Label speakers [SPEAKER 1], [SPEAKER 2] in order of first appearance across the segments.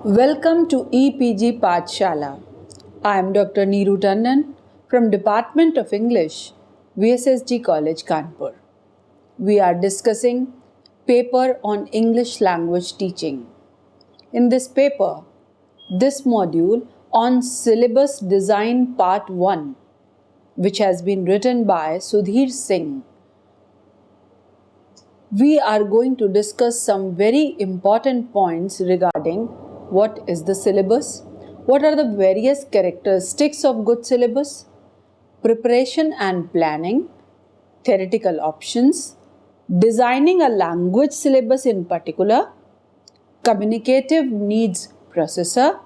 [SPEAKER 1] Welcome to EPG Pathshala. I am Dr. Neeru Tandon from Department of English, VSSG College, Kanpur. We are discussing paper on English language teaching. In this paper, this module on syllabus design part 1, which has been written by Sudhir Singh, we are going to discuss some very important points regarding what is the syllabus, what are the various characteristics of good syllabus, preparation and planning, theoretical options, designing a language syllabus in particular, communicative needs processor,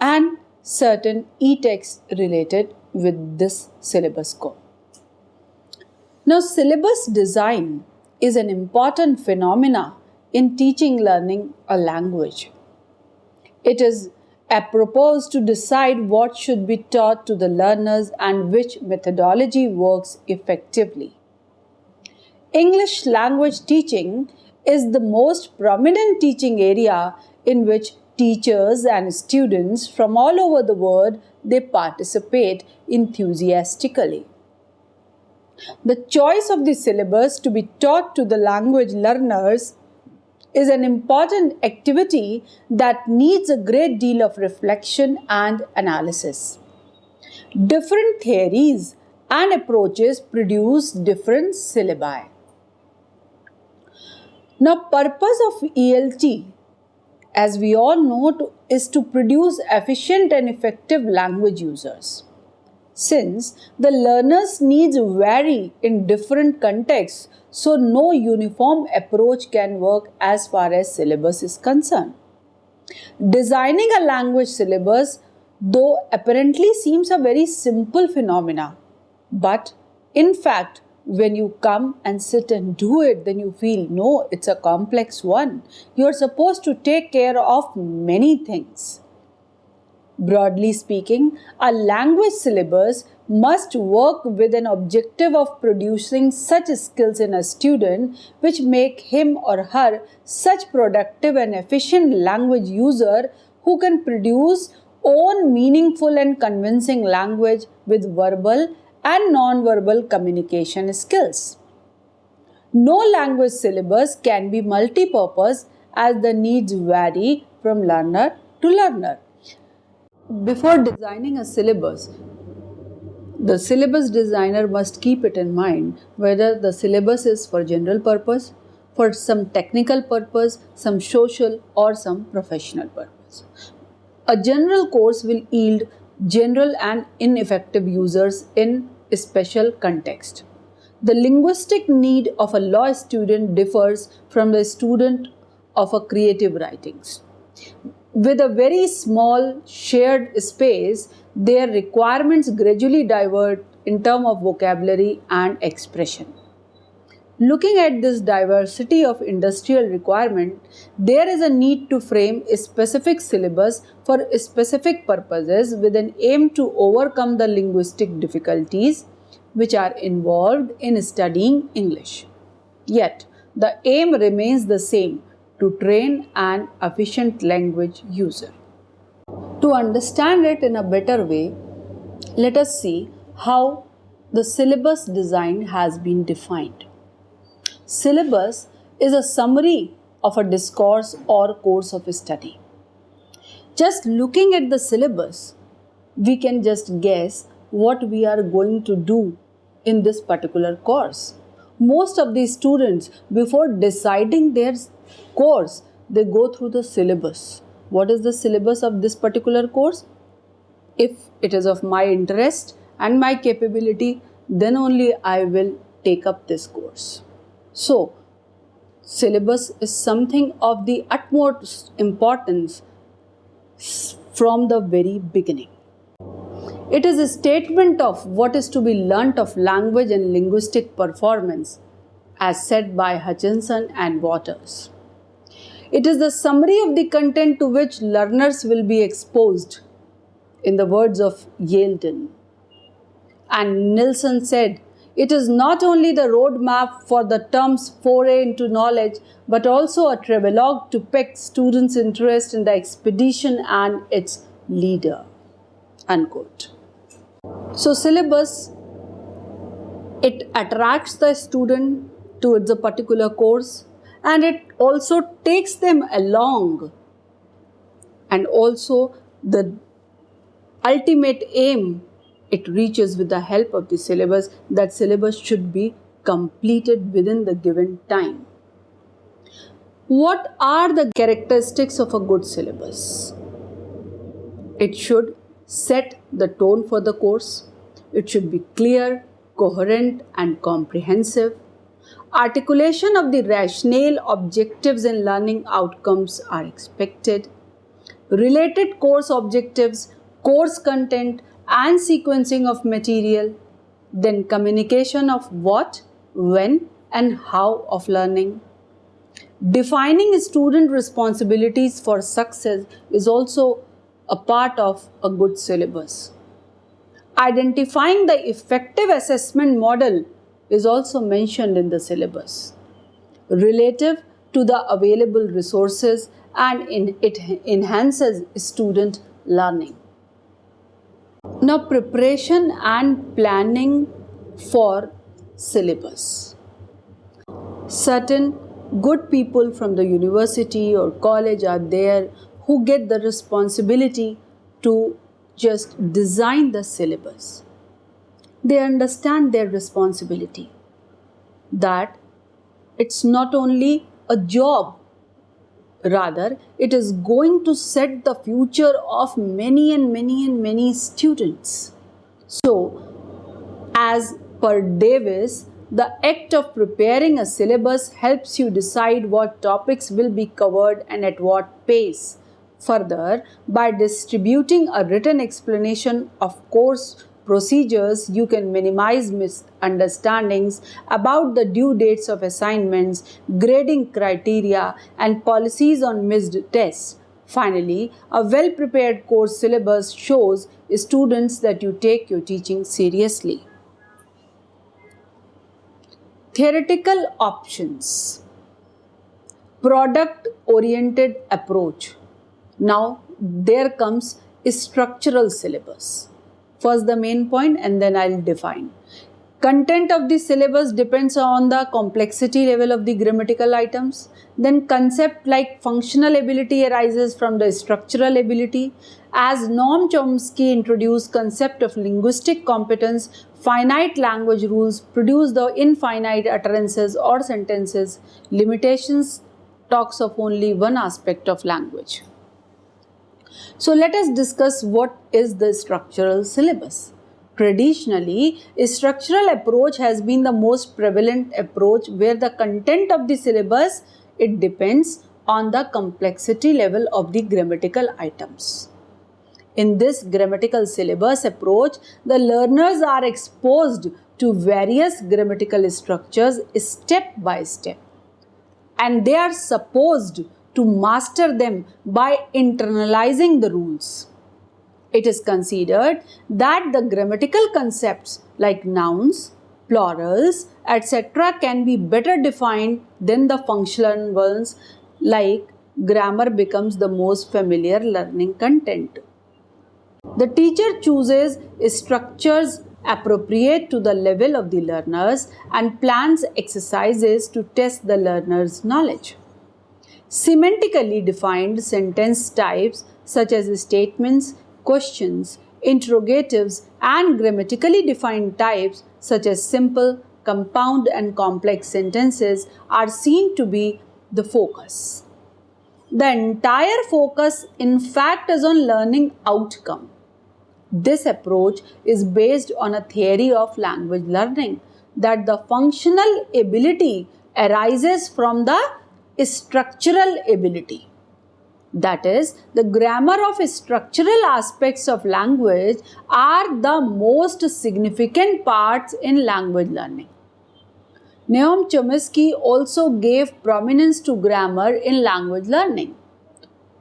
[SPEAKER 1] and certain e-texts related with this syllabus core. Now, syllabus design is an important phenomena in teaching learning a language. It is apropos to decide what should be taught to the learners and which methodology works effectively. English language teaching is the most prominent teaching area in which teachers and students from all over the world they participate enthusiastically. The choice of the syllabus to be taught to the language learners is an important activity that needs a great deal of reflection and analysis. Different theories and approaches produce different syllabi. Now, purpose of ELT, as we all know, is to produce efficient and effective language users. Since the learners' needs vary in different contexts, so no uniform approach can work as far as syllabus is concerned. Designing a language syllabus, though apparently seems a very simple phenomena, but in fact, when you come and sit and do it, then you feel, no, it's a complex one. You're supposed to take care of many things. Broadly speaking, a language syllabus must work with an objective of producing such skills in a student which make him or her such productive and efficient language user who can produce own meaningful and convincing language with verbal and non-verbal communication skills. No language syllabus can be multi-purpose as the needs vary from learner to learner. Before designing a syllabus, the syllabus designer must keep it in mind whether the syllabus is for general purpose, for some technical purpose, some social or some professional purpose. A general course will yield general and ineffective users in a special context. The linguistic need of a law student differs from the student of a creative writings. With a very small shared space, their requirements gradually divert in terms of vocabulary and expression. Looking at this diversity of industrial requirement, there is a need to frame a specific syllabus for specific purposes with an aim to overcome the linguistic difficulties which are involved in studying English. Yet, the aim remains the same: to train an efficient language user. To understand it in a better way, let us see how the syllabus design has been defined. Syllabus is a summary of a discourse or course of study. Just looking at the syllabus, we can just guess what we are going to do in this particular course. Most of the students, before deciding their course, they go through the syllabus. What is the syllabus of this particular course? If it is of my interest and my capability, then only I will take up this course. So, syllabus is something of the utmost importance from the very beginning. It is a statement of what is to be learnt of language and linguistic performance, as said by Hutchinson and Waters. It is the summary of the content to which learners will be exposed, in the words of Yalden. And Nilsson said, It is not only the roadmap for the term's foray into knowledge, but also a travelogue to pick students' interest in the expedition and its leader." Unquote. So syllabus, it attracts the student towards a particular course, and it also takes them along. And also the ultimate aim, it reaches with the help of the syllabus. That syllabus should be completed within the given time. What are the characteristics of a good syllabus? It should set the tone for the course. It should be clear, coherent, and comprehensive. Articulation of the rationale, objectives, and learning outcomes are expected. Related course objectives, course content, and sequencing of material. Then communication of what, when, and how of learning. Defining student responsibilities for success is also a part of a good syllabus. Identifying the effective assessment model is also mentioned in the syllabus, relative to the available resources, and it enhances student learning. Now, preparation and planning for syllabus. Certain good people from the university or college are there who get the responsibility to just design the syllabus. They understand their responsibility, that it's not only a job, rather it is going to set the future of many students. So, as per Davis, the act of preparing a syllabus helps you decide what topics will be covered and at what pace. Further, by distributing a written explanation of course procedures, you can minimize misunderstandings about the due dates of assignments, grading criteria, and policies on missed tests. Finally, a well-prepared course syllabus shows students that you take your teaching seriously. Theoretical options. Product-oriented approach. Now, there comes a structural syllabus. First the main point, and then I'll define. Content of the syllabus depends on the complexity level of the grammatical items. Then concept like functional ability arises from the structural ability. As Noam Chomsky introduced concept of linguistic competence, finite language rules produce the infinite utterances or sentences. Limitations talks of only one aspect of language. So let us discuss what is the structural syllabus. Traditionally, a structural approach has been the most prevalent approach, where the content of the syllabus, it depends on the complexity level of the grammatical items. In this grammatical syllabus approach, the learners are exposed to various grammatical structures step by step, and they are supposed to master them by internalizing the rules. It is considered that the grammatical concepts like nouns, plurals, etc. can be better defined than the functional ones, like grammar becomes the most familiar learning content. The teacher chooses structures appropriate to the level of the learners and plans exercises to test the learner's knowledge. Semantically defined sentence types such as statements, questions, interrogatives, and grammatically defined types such as simple, compound, and complex sentences are seen to be the focus. The entire focus, in fact, is on learning outcome. This approach is based on a theory of language learning, that the functional ability arises from the structural ability. That is, the grammar of structural aspects of language are the most significant parts in language learning. Noam Chomsky also gave prominence to grammar in language learning.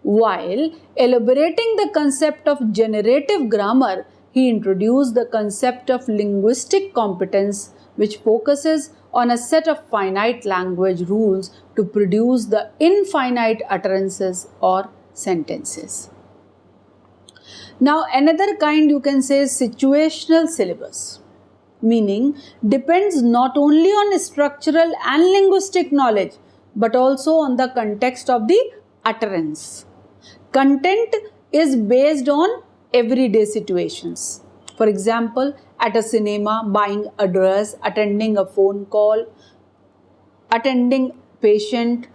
[SPEAKER 1] While elaborating the concept of generative grammar, he introduced the concept of linguistic competence, which focuses on a set of finite language rules to produce the infinite utterances or sentences. Now, another kind you can say is situational syllabus, meaning depends not only on structural and linguistic knowledge but also on the context of the utterance. Content is based on everyday situations. For example, at a cinema, buying a dress, attending a phone call, attending patient,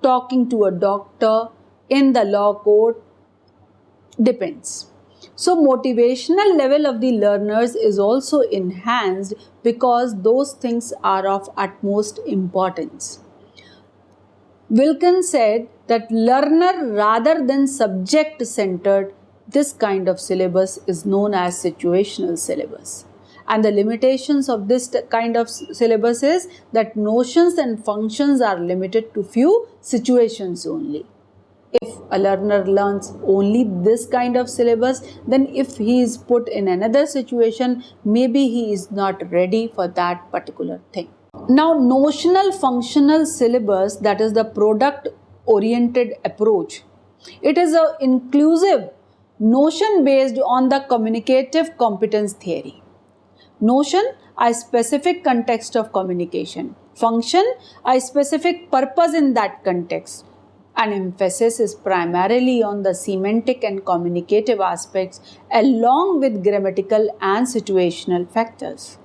[SPEAKER 1] talking to a doctor, in the law court, depends. So motivational level of the learners is also enhanced because those things are of utmost importance. Wilkins said that learner rather than subject centered, this kind of syllabus is known as situational syllabus. And the limitations of this kind of syllabus is that notions and functions are limited to few situations only. If a learner learns only this kind of syllabus, then if he is put in another situation, maybe he is not ready for that particular thing. Now, notional functional syllabus, that is the product oriented approach. It is an inclusive notion based on the communicative competence theory. Notion, a specific context of communication. Function, a specific purpose in that context. An emphasis is primarily on the semantic and communicative aspects along with grammatical and situational factors.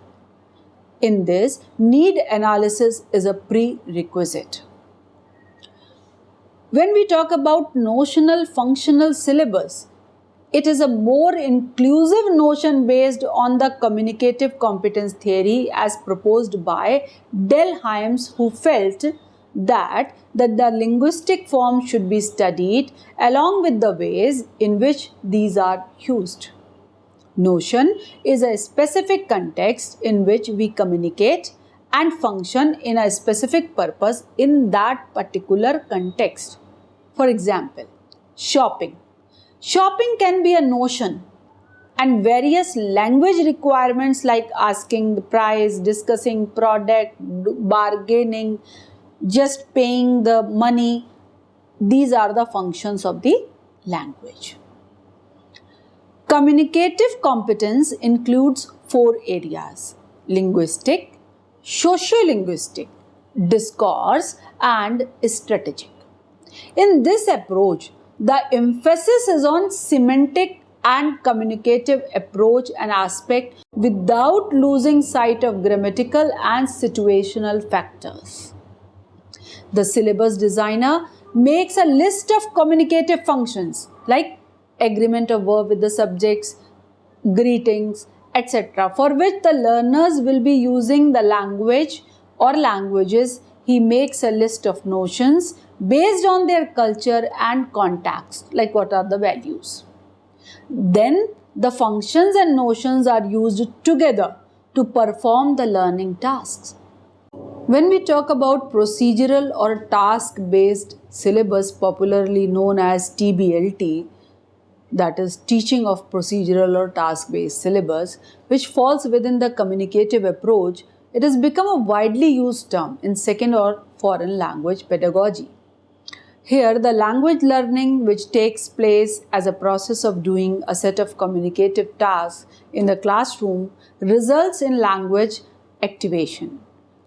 [SPEAKER 1] In this, need analysis is a prerequisite. When we talk about notional functional syllabus, it is a more inclusive notion based on the communicative competence theory as proposed by Delheims, who felt that the linguistic form should be studied along with the ways in which these are used. Notion is a specific context in which we communicate and function in a specific purpose in that particular context. For example, shopping. Shopping can be a notion, and various language requirements like asking the price, discussing product, bargaining, just paying the money, these are the functions of the language. Communicative competence includes 4 areas: linguistic, socio-linguistic, discourse, and strategic. In this approach, the emphasis is on semantic and communicative approach and aspect without losing sight of grammatical and situational factors. The syllabus designer makes a list of communicative functions like agreement of verb with the subjects, greetings, etc., for which the learners will be using the language or languages. He makes a list of notions based on their culture and context, like what are the values. Then the functions and notions are used together to perform the learning tasks. When we talk about procedural or task-based syllabus, popularly known as TBLT, that is teaching of procedural or task-based syllabus, which falls within the communicative approach, it has become a widely used term in second or foreign language pedagogy. Here, the language learning which takes place as a process of doing a set of communicative tasks in the classroom results in language activation,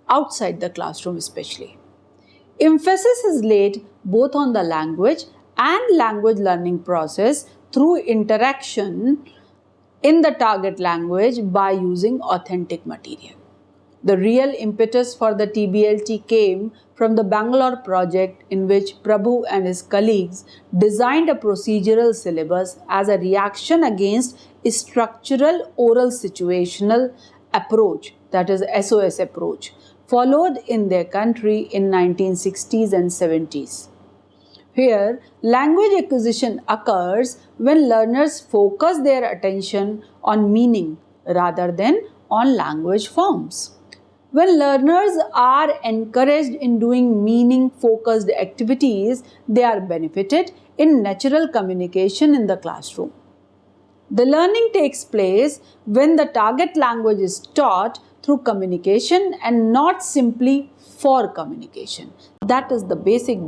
[SPEAKER 1] outside the classroom especially. Emphasis is laid both on the language and language learning process through interaction in the target language by using authentic material. The real impetus for the TBLT came from the Bangalore project, in which Prabhu and his colleagues designed a procedural syllabus as a reaction against a structural oral situational approach, that is SOS approach, followed in their country in 1960s and 70s. Here, language acquisition occurs when learners focus their attention on meaning rather than on language forms. When learners are encouraged in doing meaning-focused activities, they are benefited in natural communication in the classroom. The learning takes place when the target language is taught through communication and not simply for communication. That is the basic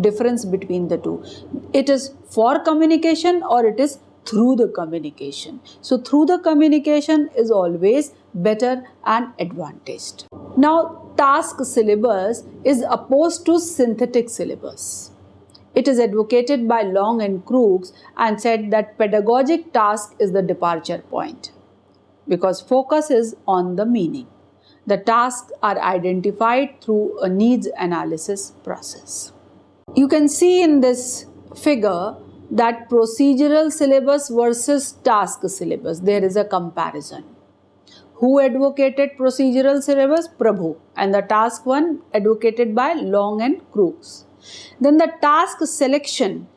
[SPEAKER 1] difference between the two. It is for communication or it is through the communication. So through the communication is always better and advantaged. Now, task syllabus is opposed to synthetic syllabus. It is advocated by Long and Crookes and said that pedagogic task is the departure point because focus is on the meaning. The tasks are identified through a needs analysis process. You can see in this figure that procedural syllabus versus task syllabus, there is a comparison. Who advocated procedural syllabus? Prabhu. And the task one advocated by Long and Crookes. Then the task selection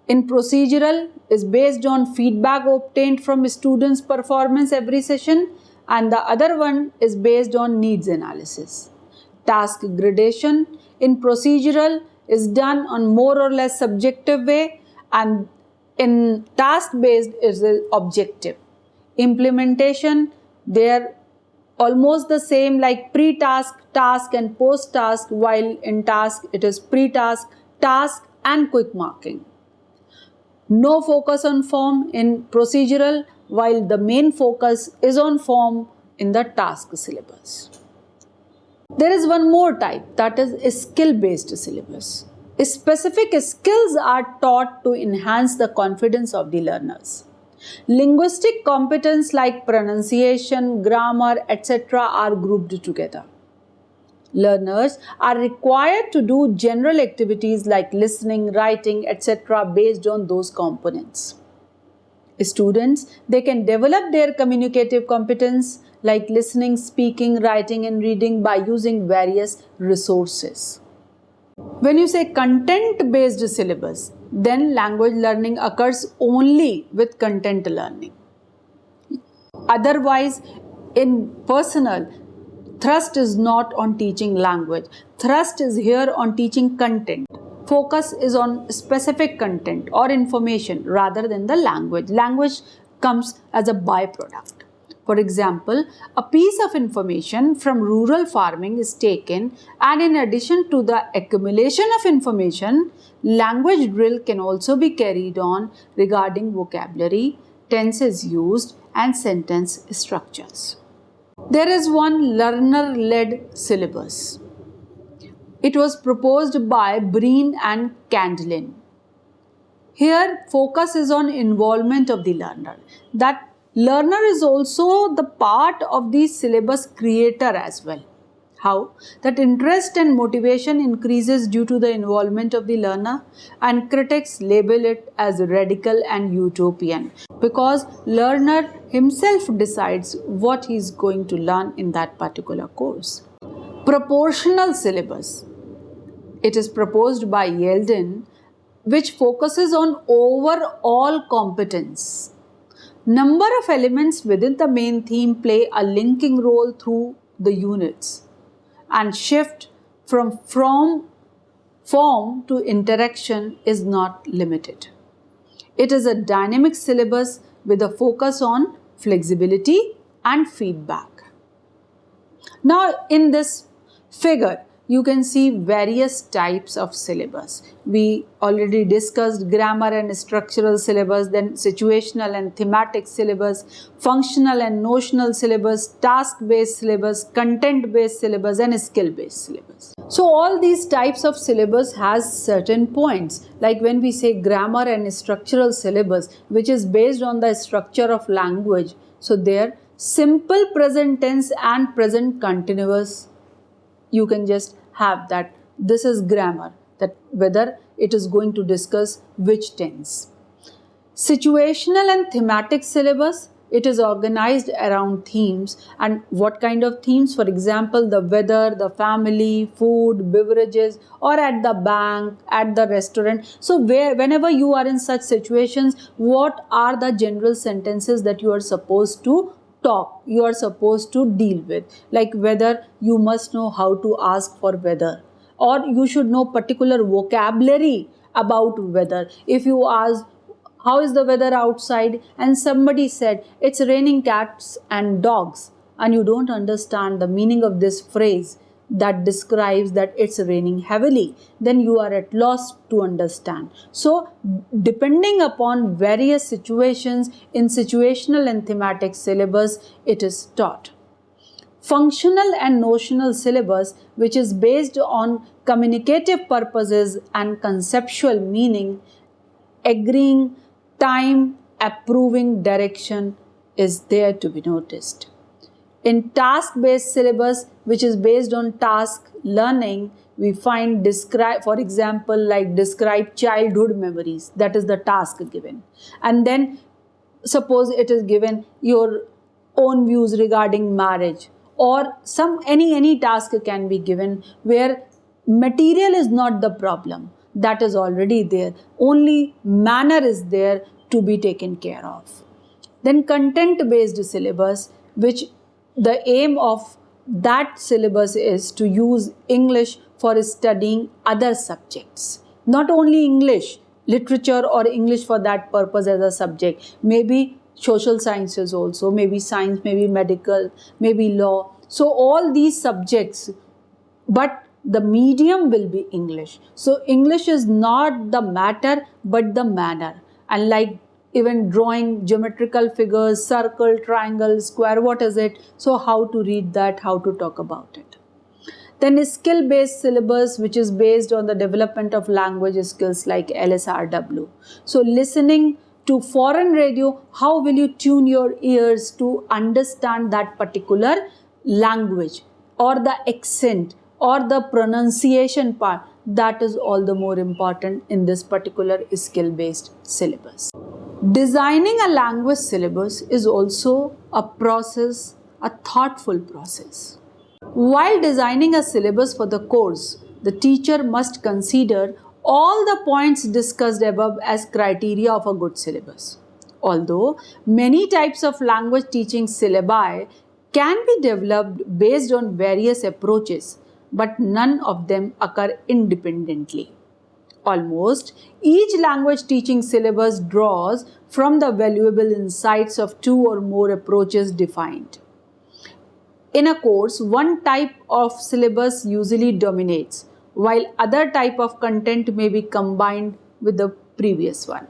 [SPEAKER 1] in procedural is based on feedback obtained from students' performance every session, and the other one is based on needs analysis. Task gradation in procedural is done on more or less subjective way, and in task based is objective. Implementation, they are almost the same like pre-task, task and post-task, while in task it is pre-task, task and quick marking. No focus on form in procedural, while the main focus is on form in the task syllabus. There is one more type, that is a skill-based syllabus. Specific skills are taught to enhance the confidence of the learners. Linguistic competence like pronunciation, grammar, etc. are grouped together. Learners are required to do general activities like listening, writing, etc. based on those components. Students, they can develop their communicative competence like listening, speaking, writing and reading by using various resources. When you say content-based syllabus, then language learning occurs only with content learning. Otherwise, in personal, thrust is not on teaching language. Thrust is here on teaching content. Focus is on specific content or information rather than the language. Language comes as a byproduct. For example, a piece of information from rural farming is taken, and in addition to the accumulation of information, language drill can also be carried on regarding vocabulary, tenses used, and sentence structures. There is one learner-led syllabus. It was proposed by Breen and Candlin. Here, focus is on involvement of the learner. That learner is also the part of the syllabus creator as well. How? That interest and motivation increases due to the involvement of the learner, and critics label it as radical and utopian because learner himself decides what he is going to learn in that particular course. Proportional syllabus. It is proposed by Yeldon, which focuses on overall competence. Number of elements within the main theme play a linking role through the units, and shift from form to interaction is not limited. It is a dynamic syllabus with a focus on flexibility and feedback. Now, in this figure, you can see various types of syllabus. We already discussed grammar and structural syllabus, then situational and thematic syllabus, functional and notional syllabus, task-based syllabus, content-based syllabus, and skill-based syllabus. So all these types of syllabus has certain points. Like when we say grammar and structural syllabus, which is based on the structure of language. So there, simple present tense and present continuous, you can just have that this is grammar, that whether it is going to discuss which tense. Situational and thematic syllabus, it is organized around themes. And what kind of themes? For example, the weather, the family, food, beverages, or at the bank, at the restaurant. So whenever you are in such situations, what are the general sentences that you are supposed to talk, you are supposed to deal with? Like whether you must know how to ask for weather, or you should know particular vocabulary about weather. If you ask, how is the weather outside? And somebody said, it's raining cats and dogs. and you don't understand the meaning of this phrase that describes that it's raining heavily, then you are at loss to understand. So, depending upon various situations in situational and thematic syllabus, it is taught. Functional and notional syllabus, which is based on communicative purposes and conceptual meaning, agreeing, time, approving, direction, is there to be noticed. In task-based syllabus, which is based on task learning, we find describe, for example, like describe childhood memories. That is the task given. And then suppose it is given your own views regarding marriage, or any task can be given where material is not the problem. That is already there. Only manner is there to be taken care of. Then content-based syllabus, which the aim of that syllabus is to use English for studying other subjects. Not only English, literature or English for that purpose as a subject. Maybe social sciences also, maybe science, maybe medical, maybe law. So all these subjects, but the medium will be English. So English is not the matter but the manner. And like even drawing geometrical figures, circle, triangle, square, what is it? So how to read that, how to talk about it. Then skill-based syllabus, which is based on the development of language skills like LSRW. So listening to foreign radio, how will you tune your ears to understand that particular language or the accent or the pronunciation part? That is all the more important in this particular skill-based syllabus. Designing a language syllabus is also a process, a thoughtful process. While designing a syllabus for the course, the teacher must consider all the points discussed above as criteria of a good syllabus. Although many types of language teaching syllabi can be developed based on various approaches, but none of them occur independently. Almost each language teaching syllabus draws from the valuable insights of two or more approaches defined. In a course, one type of syllabus usually dominates, while other type of content may be combined with the previous one.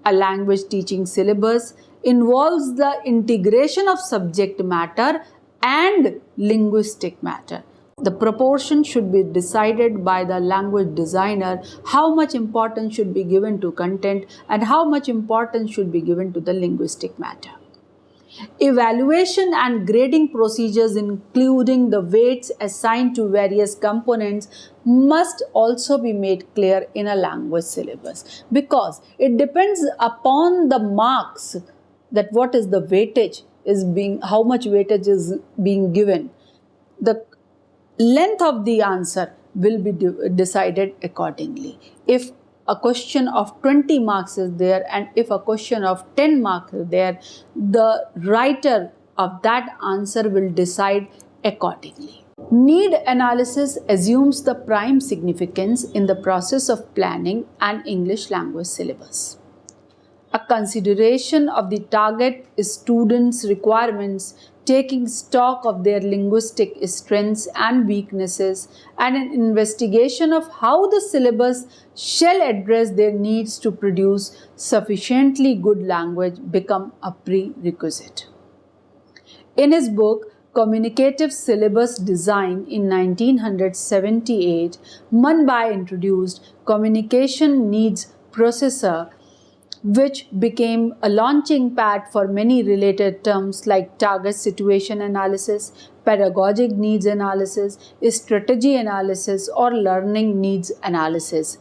[SPEAKER 1] A language teaching syllabus involves the integration of subject matter and linguistic matter. The proportion should be decided by the language designer, how much importance should be given to content and how much importance should be given to the linguistic matter. Evaluation and grading procedures, including the weights assigned to various components, must also be made clear in a language syllabus, because it depends upon the marks that what is the weightage is being, how much weightage is being given. The length of the answer will be decided accordingly. If a question of 20 marks is there and if a question of 10 marks is there, the writer of that answer will decide accordingly. Need analysis assumes the prime significance in the process of planning an English language syllabus. A consideration of the target students' requirements, taking stock of their linguistic strengths and weaknesses, and an investigation of how the syllabus shall address their needs to produce sufficiently good language become a prerequisite. In his book, Communicative Syllabus Design in 1978, Manbai introduced Communication Needs Processor, which became a launching pad for many related terms like target situation analysis, pedagogic needs analysis, strategy analysis, or learning needs analysis.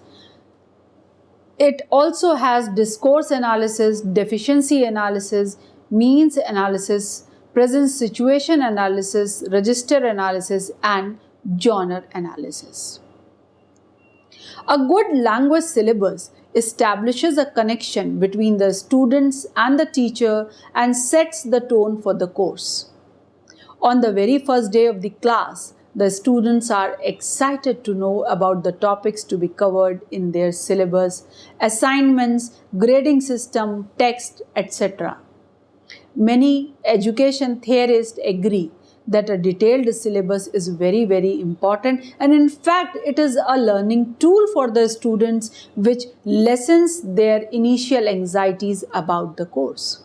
[SPEAKER 1] It also has discourse analysis, deficiency analysis, means analysis, present situation analysis, register analysis, and genre analysis. A good language syllabus establishes a connection between the students and the teacher and sets the tone for the course. On the very first day of the class, the students are excited to know about the topics to be covered in their syllabus, assignments, grading system, text, etc. Many education theorists agree that a detailed syllabus is very, very important, and in fact it is a learning tool for the students which lessens their initial anxieties about the course.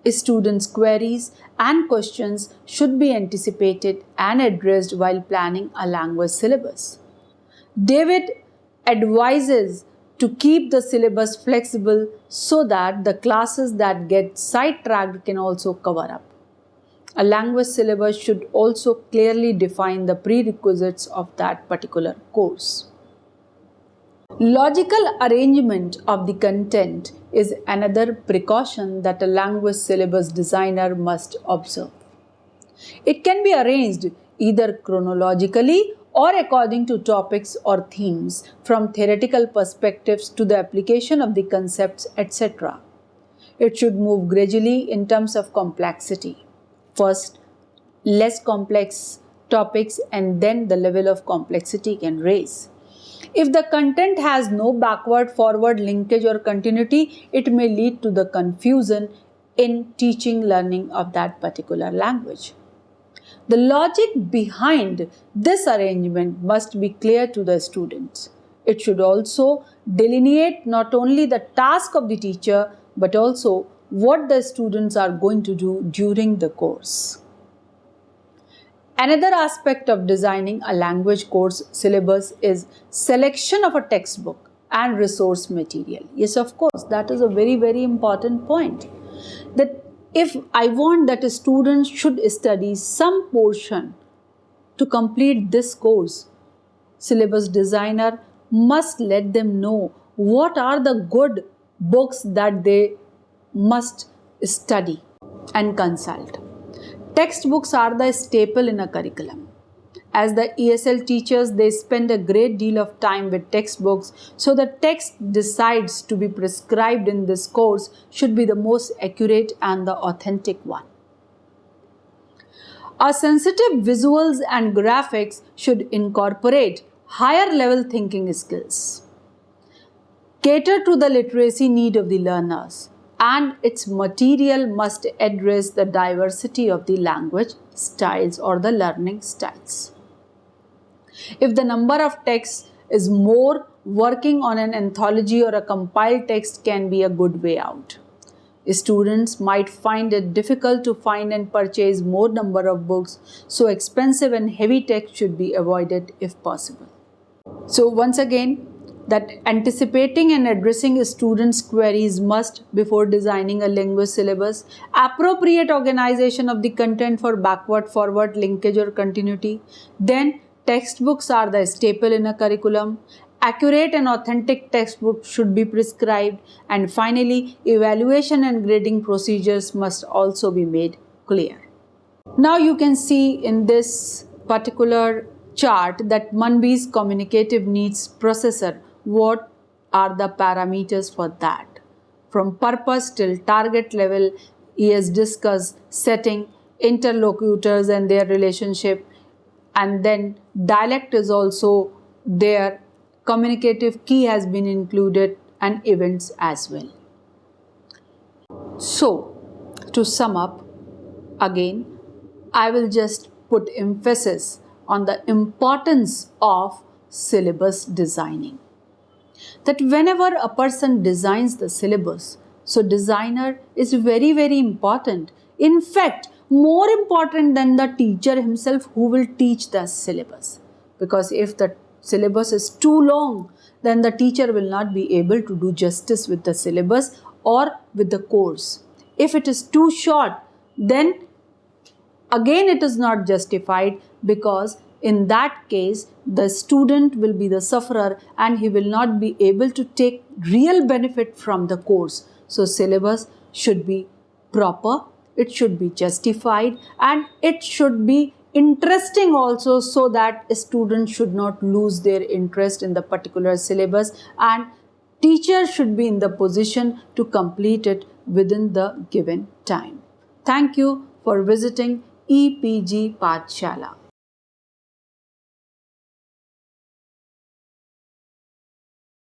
[SPEAKER 1] Students' queries and questions should be anticipated and addressed while planning a language syllabus. David advises to keep the syllabus flexible so that the classes that get sidetracked can also cover up. A language syllabus should also clearly define the prerequisites of that particular course. Logical arrangement of the content is another precaution that a language syllabus designer must observe. It can be arranged either chronologically or according to topics or themes, from theoretical perspectives to the application of the concepts, etc. It should move gradually in terms of complexity. First, less complex topics, and then the level of complexity can raise. If the content has no backward-forward linkage or continuity, it may lead to the confusion in teaching learning of that particular language. The logic behind this arrangement must be clear to the students. It should also delineate not only the task of the teacher but also what the students are going to do during the course. Another aspect of designing a language course syllabus is selection of a textbook and resource material. Yes, of course, that is a very, very important point. That if I want that a student should study some portion to complete this course, syllabus designer must let them know what are the good books that they must study and consult. Textbooks are the staple in a curriculum. As the ESL teachers, they spend a great deal of time with textbooks, so the text decides to be prescribed in this course should be the most accurate and the authentic one. Our sensitive visuals and graphics should incorporate higher level thinking skills, cater to the literacy need of the learners, and its material must address the diversity of the language styles or the learning styles. If the number of texts is more, working on an anthology or a compiled text can be a good way out. Students might find it difficult to find and purchase more number of books, so expensive and heavy text should be avoided if possible. So once again, that anticipating and addressing students' queries must before designing a language syllabus, appropriate organization of the content for backward-forward linkage or continuity, then textbooks are the staple in a curriculum, accurate and authentic textbooks should be prescribed, and finally, evaluation and grading procedures must also be made clear. Now you can see in this particular chart that Manby's communicative needs processor, what are the parameters for that. From purpose till target level, he has discussed setting, interlocutors and their relationship, and then dialect is also there, communicative key has been included, and events as well. So, to sum up, again, I will just put emphasis on the importance of syllabus designing. That whenever a person designs the syllabus, so designer is very, very important. In fact, more important than the teacher himself who will teach the syllabus. Because if the syllabus is too long, then the teacher will not be able to do justice with the syllabus or with the course. If it is too short, then again it is not justified, because in that case the student will be the sufferer and he will not be able to take real benefit from the course. So syllabus should be proper, it should be justified, and it should be interesting also, so that students should not lose their interest in the particular syllabus, and teacher should be in the position to complete it within the given time. Thank you for visiting EPG Pathshala.